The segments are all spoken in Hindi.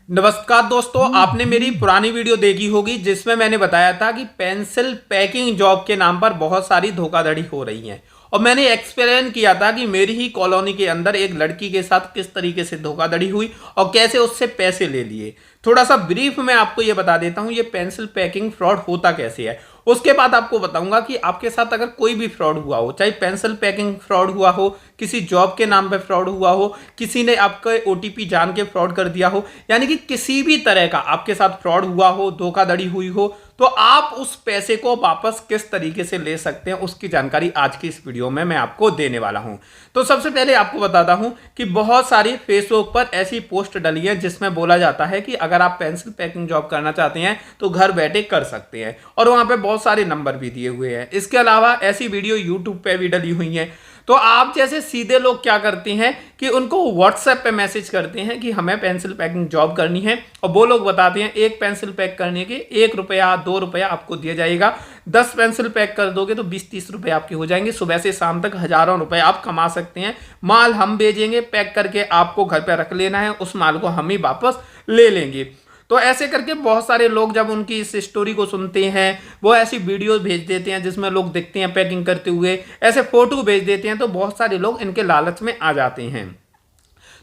नमस्कार दोस्तों, आपने मेरी पुरानी वीडियो देखी होगी जिसमें मैंने बताया था कि पेंसिल पैकिंग जॉब के नाम पर बहुत सारी धोखाधड़ी हो रही है। और मैंने एक्सप्लेन किया था कि मेरी ही कॉलोनी के अंदर एक लड़की के साथ किस तरीके से धोखाधड़ी हुई और कैसे उससे पैसे ले लिए। थोड़ा सा ब्रीफ में आपको ये बता देता हूँ ये पेंसिल पैकिंग फ्रॉड होता कैसे है। उसके बाद आपको बताऊंगा कि आपके साथ अगर कोई भी फ्रॉड हुआ हो, चाहे पेंसिल पैकिंग फ्रॉड हुआ हो, किसी जॉब के नाम पे फ्रॉड हुआ हो, किसी ने आपका ओटीपी जान के फ्रॉड कर दिया हो, यानी कि किसी भी तरह का आपके साथ फ्रॉड हुआ हो, धोखाधड़ी हुई हो, तो आप उस पैसे को वापस किस तरीके से ले सकते हैं उसकी जानकारी आज की इस वीडियो में मैं आपको देने वाला हूं। तो सबसे पहले आपको बताता हूं कि बहुत सारी फेसबुक पर ऐसी पोस्ट डली है जिसमें बोला जाता है कि अगर आप पेंसिल पैकिंग जॉब करना चाहते हैं तो घर बैठे कर सकते हैं, और वहां पे बहुत सारे नंबर भी दिए हुए हैं। इसके अलावा ऐसी वीडियो यूट्यूब पे भी डली हुई है। तो आप जैसे सीधे लोग क्या करते हैं कि उनको व्हाट्सएप पे मैसेज करते हैं कि हमें पेंसिल पैकिंग जॉब करनी है, और वो लोग बताते हैं एक पेंसिल पैक करने के 1 रुपया 2 रुपया आपको दिया जाएगा, 10 पेंसिल पैक कर दोगे तो 20-30 रुपए आपके हो जाएंगे, सुबह से शाम तक हजारों रुपए आप कमा सकते हैं, माल हम भेजेंगे, पैक करके आपको घर पर रख लेना है, उस माल को हम ही वापस ले लेंगे। तो ऐसे करके बहुत सारे लोग जब उनकी इस स्टोरी को सुनते हैं, वो ऐसी वीडियो भेज देते हैं जिसमें लोग दिखते हैं पैकिंग करते हुए, ऐसे फोटो भेज देते हैं, तो बहुत सारे लोग इनके लालच में आ जाते हैं।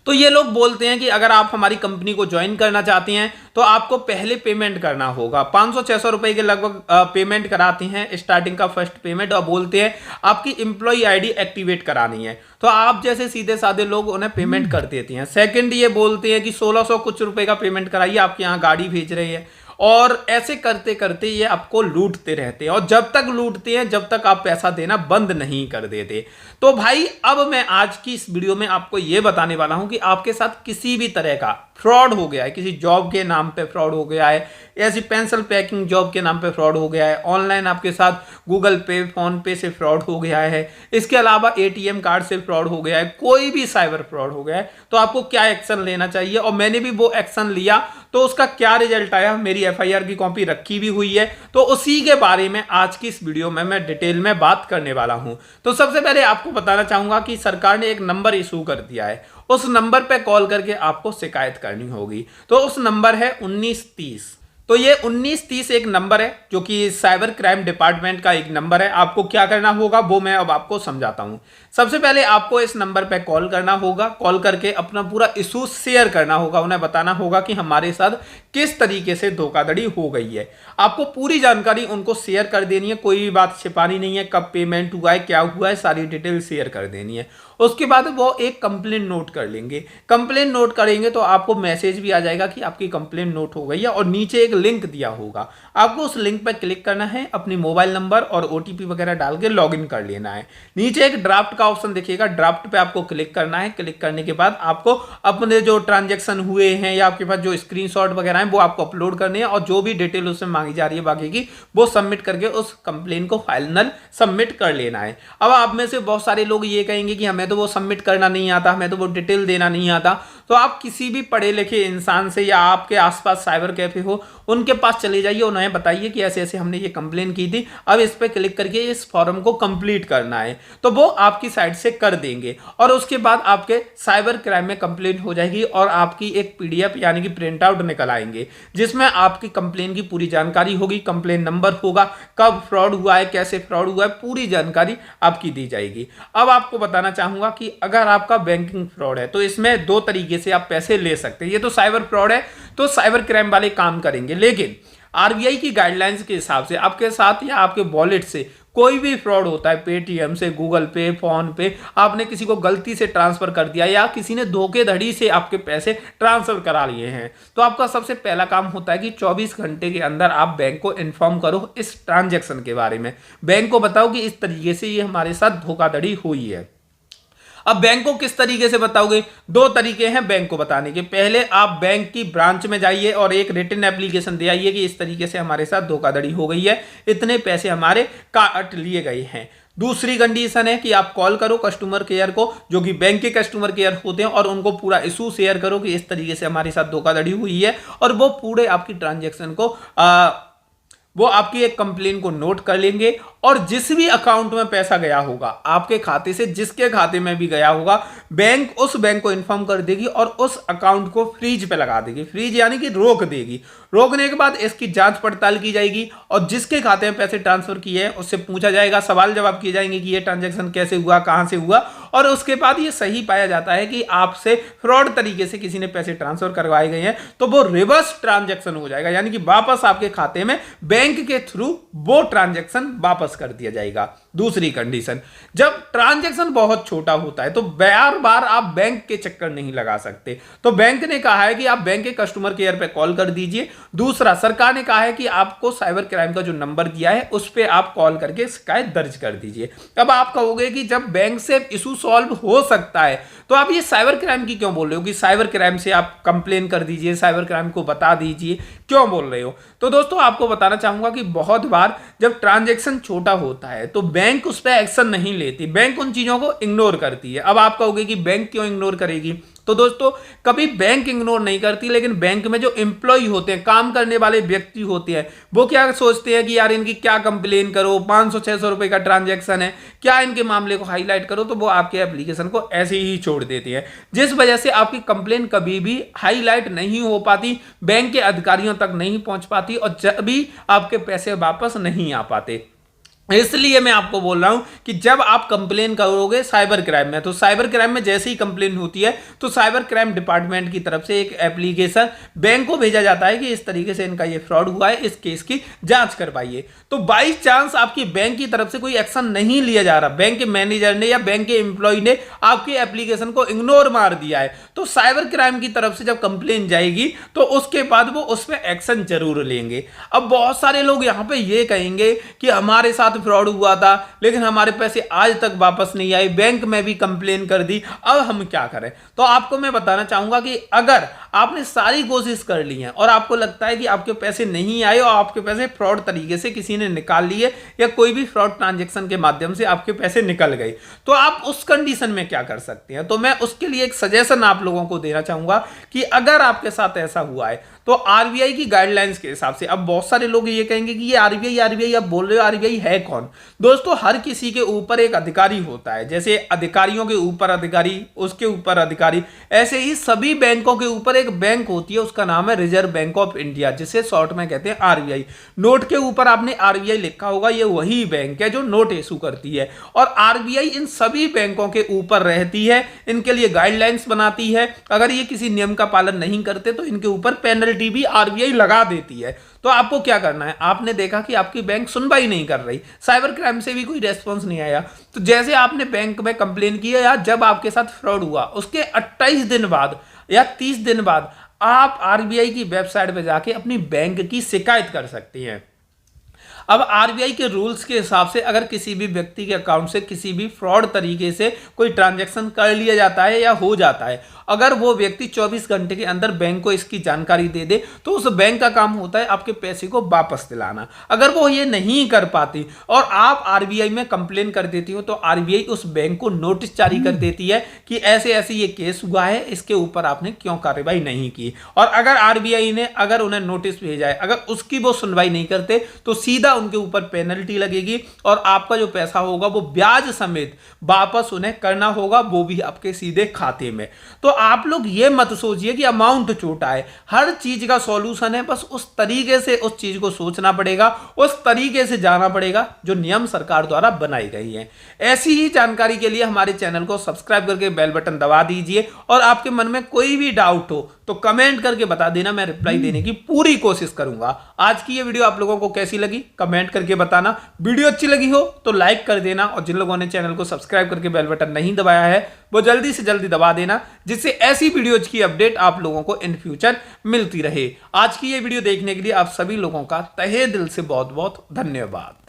तो ये लोग बोलते हैं कि अगर आप हमारी कंपनी को ज्वाइन करना चाहते हैं तो आपको पहले पेमेंट करना होगा, 500-600 रुपए के लगभग पेमेंट कराते हैं स्टार्टिंग का फर्स्ट पेमेंट, और बोलते हैं आपकी एम्प्लॉय आईडी एक्टिवेट करानी है। तो आप जैसे सीधे साधे लोग उन्हें पेमेंट कर देते हैं। सेकंड ये बोलते हैं कि 1600 कुछ रुपए का पेमेंट कराइए, आपके यहाँ गाड़ी भेज रहे हैं, और ऐसे करते करते ये आपको लूटते रहते हैं, और जब तक लूटते हैं जब तक आप पैसा देना बंद नहीं कर देते। तो भाई अब मैं आज की इस वीडियो में आपको ये बताने वाला हूं कि आपके साथ किसी भी तरह का फ्रॉड हो गया है, किसी जॉब के नाम पे फ्रॉड हो गया है, ऐसी पेंसिल पैकिंग जॉब के नाम पे फ्रॉड हो गया है, ऑनलाइन आपके साथ गूगल पे फोन पे से फ्रॉड हो गया है, इसके अलावा एटीएम कार्ड से फ्रॉड हो गया है, कोई भी साइबर फ्रॉड हो गया है, तो आपको क्या एक्शन लेना चाहिए, और मैंने भी वो एक्शन लिया तो उसका क्या रिजल्ट आया, मेरी एफआईआर की कॉपी रखी भी हुई है, तो उसी के बारे में आज की इस वीडियो में मैं डिटेल में बात करने वाला हूं। तो सबसे पहले आपको बताना चाहूंगा कि सरकार ने एक नंबर इशू कर दिया है, उस नंबर पे कॉल करके आपको शिकायत करनी होगी। तो उस नंबर है 1930। तो ये 1930 एक नंबर है जो कि साइबर क्राइम डिपार्टमेंट का एक नंबर है। आपको क्या करना होगा वो मैं अब आपको समझाता हूं। सबसे पहले आपको इस नंबर पे कॉल करना होगा, कॉल करके अपना पूरा इशू शेयर करना होगा, उन्हें बताना होगा कि हमारे साथ किस तरीके से धोखाधड़ी हो गई है। आपको पूरी जानकारी उनको शेयर कर देनी है, कोई भी बात छिपानी नहीं है, कब पेमेंट हुआ है, क्या हुआ है, सारी डिटेल शेयर कर देनी है। उसके बाद वो एक कंप्लेंट नोट कर लेंगे। कंप्लेंट नोट करेंगे तो आपको मैसेज भी आ जाएगा कि आपकी कंप्लेंट नोट हो गई है, और नीचे एक लिंक दिया होगा, आपको उस लिंक पर क्लिक करना है, अपनी मोबाइल नंबर और ओटीपी वगैरह डाल के लॉगिन कर लेना है। नीचे एक ड्राफ्ट का ऑप्शन दिखेगा, ड्राफ्ट पे आपको क्लिक करना है। क्लिक करने के बाद आपको अपने जो ट्रांजैक्शन हुए हैं या आपके पास जो स्क्रीनशॉट वगैरह हैं वो आपको अपलोड करने हैं, और जो भी डिटेल उसमें मांगी जा रही है बाकी की वो सबमिट करके उस कंप्लेन को फाइनल सबमिट कर लेना है। अब आप में से बहुत सारे लोग ये कहेंगे कि हमें तो वो सबमिट करना नहीं आता, हमें तो वो डिटेल देना नहीं आता। तो आप किसी भी पढ़े लिखे इंसान से या आपके आसपास साइबर कैफे हो उनके पास चले जाइए, उन्हें बताइए कि ऐसे ऐसे हमने ये कंप्लेन की थी, अब इस पर क्लिक करके इस फॉर्म को कंप्लीट करना है, तो वो आपकी साइड से कर देंगे, और उसके बाद आपके साइबर क्राइम में कंप्लेन हो जाएगी, और आपकी एक पीडीएफ यानी कि प्रिंट आउट निकल आएंगे जिसमें आपकी कंप्लेन की पूरी जानकारी होगी, कंप्लेन नंबर होगा, कब फ्रॉड हुआ है, कैसे फ्रॉड हुआ है, पूरी जानकारी आपकी दी जाएगी। अब आपको बताना चाहूंगा कि अगर आपका बैंकिंग फ्रॉड है तो इसमें 2 तरीके से आप पैसे ले सकते हैं। ये तो साइबर फ्रॉड है तो साइबर क्राइम वाले काम करेंगे, लेकिन आरबीआई की गाइडलाइंस के हिसाब से आपके साथ या आपके वॉलेट से कोई भी फ्रॉड होता है, पेटीएम से, गूगल पे, फोन पे, आपने किसी को गलती से ट्रांसफर कर दिया या किसी ने धोखेधड़ी से आपके पैसे ट्रांसफर करा लिए हैं, तो आपका सबसे पहला काम होता है कि 24 घंटे के अंदर आप बैंक को इन्फॉर्म करो इस ट्रांजैक्शन के बारे में। बैंक को बताओ कि इस तरीके से ये हमारे साथ धोखाधड़ी हुई है। अब बैंक को किस तरीके से बताओगे? 2 तरीके हैं बैंक को बताने के। पहले आप बैंक की ब्रांच में जाइए और एक रिटन एप्लीकेशन दे आइए कि इस तरीके से हमारे साथ धोखाधड़ी हो गई है, इतने पैसे हमारे काट लिए गए हैं। दूसरी कंडीशन है कि आप कॉल करो कस्टमर केयर को, जो कि बैंक के कस्टमर केयर होते हैं, और उनको पूरा इशू शेयर करो कि इस तरीके से हमारे साथ धोखाधड़ी हुई है, और वो पूरे आपकी ट्रांजेक्शन को वो आपकी एक कंप्लेन को नोट कर लेंगे और जिस भी अकाउंट में पैसा गया होगा आपके खाते से, जिसके खाते में भी गया होगा, बैंक उस बैंक को इन्फॉर्म कर देगी और उस अकाउंट को फ्रीज पे लगा देगी। फ्रीज यानी कि रोक देगी। रोकने के बाद इसकी जांच पड़ताल की जाएगी और जिसके खाते में पैसे ट्रांसफर किए हैं उससे पूछा जाएगा, सवाल जवाब किए जाएंगे कि ये ट्रांजैक्शन कैसे हुआ, कहां से हुआ, और उसके बाद ये सही पाया जाता है कि आपसे फ्रॉड तरीके से किसी ने पैसे ट्रांसफर करवाए गए हैं तो वो रिवर्स ट्रांजैक्शन हो जाएगा, यानी कि वापस आपके खाते में बैंक के थ्रू वो ट्रांजैक्शन वापस कर दिया जाएगा। दूसरी कंडीशन, जब ट्रांजैक्शन बहुत छोटा होता है तो बार बार आप बैंक के चक्कर नहीं लगा सकते, तो बैंक ने कहा है कि आप बैंक के कस्टमर केयर पे कॉल कर दीजिए। दूसरा, सरकार ने कहा है कि आपको साइबर क्राइम का जो नंबर दिया है उस पे आप कॉल करके शिकायत दर्ज कर दीजिए। अब आप कहोगे कि जब बैंक से इशू सॉल्व हो सकता है तो आप ये साइबर क्राइम की क्यों बोल रहे हो कि साइबर क्राइम से आप कंप्लेन कर दीजिए, साइबर क्राइम को बता दीजिए, क्यों बोल रहे हो? तो दोस्तों आपको बताना चाहूंगा कि बहुत बार जब ट्रांजैक्शन छोटा होता है तो बैंक उस पर एक्शन नहीं लेती, बैंक उन चीजों को इग्नोर करती है। अब आप कहोगे कि बैंक क्यों इग्नोर करेगी? तो दोस्तों कभी बैंक इग्नोर नहीं करती, लेकिन बैंक में जो एम्प्लॉय होते हैं, काम करने वाले व्यक्ति होते हैं, वो क्या सोचते हैं कि यार इनकी क्या कंप्लेन करो, 500-600 रुपए का ट्रांजैक्शन है, क्या इनके मामले को हाईलाइट करो, तो वो आपके एप्लीकेशन को ऐसे ही छोड़ देते हैं, जिस वजह से आपकी कंप्लेन कभी भी हाईलाइट नहीं हो पाती, बैंक के अधिकारियों तक नहीं पहुंच पाती और जब भी आपके पैसे वापस नहीं आ पाते। इसलिए मैं आपको बोल रहा हूं कि जब आप कंप्लेन करोगे साइबर क्राइम में, तो साइबर क्राइम में जैसे ही कंप्लेन होती है तो साइबर क्राइम डिपार्टमेंट की तरफ से एक एप्लीकेशन बैंक को भेजा जाता है कि इस तरीके से इनका ये फ्रॉड हुआ है, इस केस की जांच करवाइए। तो बाई चांस आपकी बैंक की तरफ से कोई एक्शन नहीं लिया जा रहा, बैंक के मैनेजर ने या बैंक के एम्प्लॉय ने आपकी एप्लीकेशन को इग्नोर मार दिया है, तो साइबर क्राइम की तरफ से जब कंप्लेन जाएगी तो उसके बाद वो उस पर एक्शन जरूर लेंगे। अब बहुत सारे लोग यहां पर ये कहेंगे कि हमारे साथ फ्रॉड हुआ था लेकिन हमारे पैसे आज तक वापस नहीं आए, बैंक में भी कंप्लेन कर दी, अब हम क्या करें? तो आपको मैं बताना चाहूंगा कि अगर आपने सारी कोशिश कर ली है और आपको लगता है कि आपके पैसे नहीं आए और आपके पैसे फ्रॉड तरीके से किसी ने निकाल लिए या कोई भी फ्रॉड ट्रांजैक्शन के माध्यम से आपके पैसे निकल गए, तो आप उस कंडीशन में क्या कर सकते हैं? तो मैं उसके लिए एक सजेशन आप लोगों को देना चाहूंगा कि अगर आपके साथ ऐसा हुआ है तो आरबीआई की गाइडलाइंस के हिसाब से, अब बहुत सारे लोग ये कहेंगे कि ये आरबीआई आप बोल रहे हो, आरबीआई है कौन? दोस्तों हर किसी के ऊपर एक अधिकारी होता है, जैसे अधिकारियों के ऊपर अधिकारी, उसके ऊपर अधिकारी, ऐसे ही सभी बैंकों के ऊपर एक बैंक होती है, उसका नाम है रिजर्व बैंक ऑफ इंडिया, जिसे शॉर्ट में कहते हैं आरबीआई। नोट के ऊपर आपने आरबीआई लिखा होगा, ये वही बैंक है जो नोट इशू करती है और आरबीआई इन सभी बैंकों के ऊपर रहती है, इनके लिए गाइडलाइंस बनाती है। अगर ये किसी नियम का पालन नहीं करते तो इनके ऊपर पेनल्टी भी आरबीआई लगा देती है। तो आपको क्या करना है? आपने देखा कि आपकी बैंक सुनवाई नहीं कर रही, साइबर क्राइम से भी कोई रेस्पॉन्स नहीं आया, तो जैसे आपने बैंक में कंप्लेन की है या जब आपके साथ फ्रॉड हुआ उसके 28 दिन बाद या 30 दिन बाद आप आरबीआई की वेबसाइट पर जाके अपनी बैंक की शिकायत कर सकती हैं। अब आरबीआई के रूल्स के हिसाब से अगर किसी भी व्यक्ति के अकाउंट से किसी भी फ्रॉड तरीके से कोई ट्रांजैक्शन कर लिया जाता है या हो जाता है, अगर वो व्यक्ति 24 घंटे के अंदर बैंक को इसकी जानकारी दे दे तो उस बैंक का काम होता है आपके पैसे को वापस दिलाना। अगर वो ये नहीं कर पाती और आप आरबीआई में कंप्लेन कर देती हो तो आरबीआई उस बैंक को नोटिस जारी कर देती है कि ऐसे ऐसे ये केस हुआ है, इसके ऊपर आपने क्यों कार्रवाई नहीं की। और अगर आरबीआई ने अगर उन्हें नोटिस भेजा है, अगर उसकी वो सुनवाई नहीं करते तो सीधा उनके ऊपर पेनल्टी लगेगी और आपका जो पैसा होगा वो ब्याज समेत वापस उन्हें करना होगा, वो भी आपके सीधे खाते में। तो आप लोग ये मत सोचिए कि अमाउंट छोटा है, हर चीज का सॉल्यूशन है, बस उस तरीके से उस चीज को सोचना पड़ेगा, उस तरीके से जाना पड़ेगा जो नियम सरकार द्वारा बनाई गई है। ऐसी ही जानकारी के लिए हमारे चैनल को सब्सक्राइब करके बेल बटन दबा दीजिए और आपके मन में कोई भी डाउट हो तो कमेंट करके बता देना, मैं रिप्लाई देने की पूरी कोशिश करूंगा। आज की ये वीडियो आप लोगों को कैसी लगी कमेंट करके बताना, वीडियो अच्छी लगी हो तो लाइक कर देना और जिन लोगों ने चैनल को सब्सक्राइब करके बेल बटन नहीं दबाया है वो जल्दी से जल्दी दबा देना, जिससे ऐसी वीडियोज की अपडेट आप लोगों को इन फ्यूचर मिलती रहे। आज की ये वीडियो देखने के लिए आप सभी लोगों का तहे दिल से बहुत बहुत धन्यवाद।